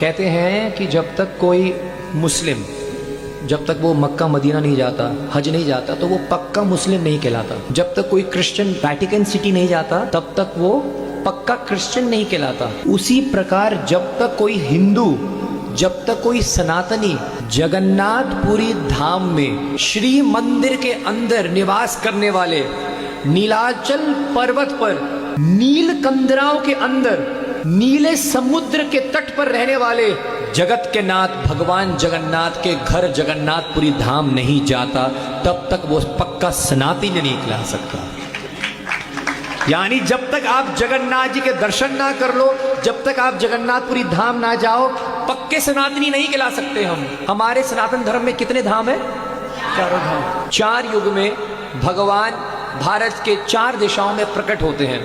कहते हैं कि जब तक कोई मुस्लिम जब तक वो मक्का मदीना नहीं जाता, हज नहीं जाता, तो वो पक्का मुस्लिम नहीं कहलाता। जब तक कोई क्रिश्चियन वैटिकन सिटी नहीं जाता तब तक वो पक्का क्रिश्चियन नहीं कहलाता। उसी प्रकार जब तक कोई हिंदू, जब तक कोई सनातनी जगन्नाथपुरी धाम में श्री मंदिर के अंदर निवास करने वाले, नीलाचल पर्वत पर नीलकंदराओं के अंदर नीले समुद्र के तट पर रहने वाले जगत के नाथ भगवान जगन्नाथ के घर जगन्नाथपुरी धाम नहीं जाता, तब तक वो पक्का सनातनी नहीं कहला सकता। यानी जब तक आप जगन्नाथ जी के दर्शन ना कर लो, जब तक आप जगन्नाथपुरी धाम ना जाओ, पक्के सनातनी नहीं कहला सकते हम। हमारे सनातन धर्म में कितने धाम है? चारों धाम। 4 युग में भगवान भारत के 4 दिशाओं में प्रकट होते हैं।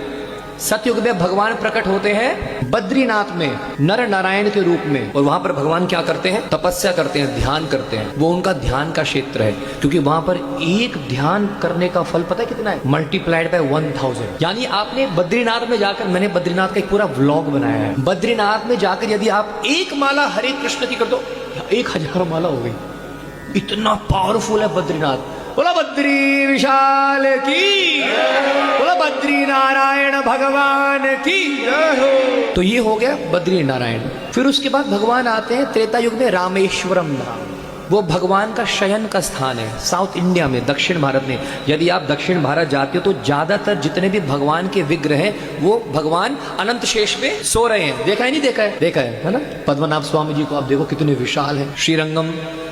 सतयुग में भगवान प्रकट होते हैं बद्रीनाथ में नर नारायण के रूप में, और वहां पर भगवान क्या करते हैं? तपस्या करते हैं, ध्यान करते हैं। वो उनका ध्यान का क्षेत्र है, क्योंकि वहां पर एक ध्यान करने का फल पता है कितना है? Multiplied by 1000। यानी आपने बद्रीनाथ में जाकर, मैंने बद्रीनाथ का एक पूरा व्लॉग बनाया है, बद्रीनाथ में जाकर यदि आप एक माला हरे कृष्ण की कर दो, 1000 माला हो गई। इतना पावरफुल है बद्रीनाथ। बोला बद्री विशाल की, बोला बद्री नारायण भगवान की। तो ये हो गया बद्री नारायण। फिर उसके बाद भगवान आते हैं त्रेता युग में रामेश्वरम धाम। वो भगवान का शयन का स्थान है साउथ इंडिया में, दक्षिण भारत में। यदि आप दक्षिण भारत जाते हो तो ज्यादातर जितने भी भगवान के विग्रह हैं वो भगवान अनंत शेष में सो रहे हैं। देखा है नहीं देखा है? देखा है ना? पद्मनाभ स्वामी जी को आप देखो कितने विशाल है। श्रीरंगम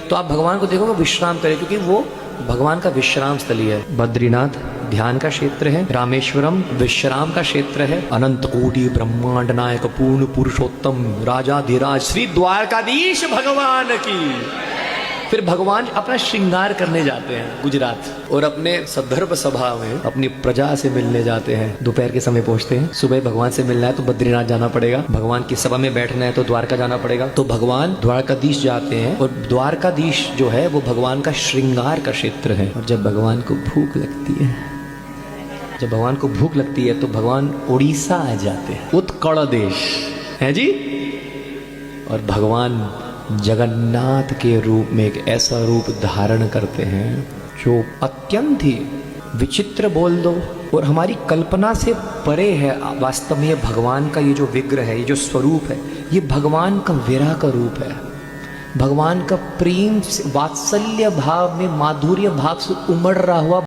तो आप भगवान को देखोगे विश्राम करें, क्योंकि वो भगवान का विश्राम स्थली है। बद्रीनाथ ध्यान का क्षेत्र है, रामेश्वरम विश्राम का क्षेत्र है, अनंत कोटि ब्रह्मांड नायक पूर्ण पुरुषोत्तम राजाधिराज श्री द्वारकाधीश भगवान की। फिर भगवान अपना श्रृंगार करने जाते हैं गुजरात, और अपने सदर्भ सभा में अपनी प्रजा से मिलने जाते हैं। दोपहर के समय पहुंचते हैं। सुबह भगवान से मिलना है तो बद्रीनाथ जाना पड़ेगा, भगवान की सभा में बैठना है तो द्वारका जाना पड़ेगा। तो भगवान द्वारकाधीश जाते हैं, और द्वारकाधीश जो है वो भगवान का श्रृंगार का क्षेत्र है। और जब भगवान को भूख लगती है, जब भगवान को भूख लगती है तो भगवान उड़ीसा आ जाते हैं, उत्कल देश है जी। और भगवान जगन्नाथ के रूप में एक ऐसा रूप धारण करते हैं जो अत्यंत ही विचित्र बोल दो और हमारी कल्पना से परे है। वास्तव में ये भगवान का ये जो विग्रह है, ये जो स्वरूप है, ये भगवान का विरह का रूप है। भगवान का प्रेम वात्सल्य भाव में, माधुर्य भाव से उमड़ रहा हुआ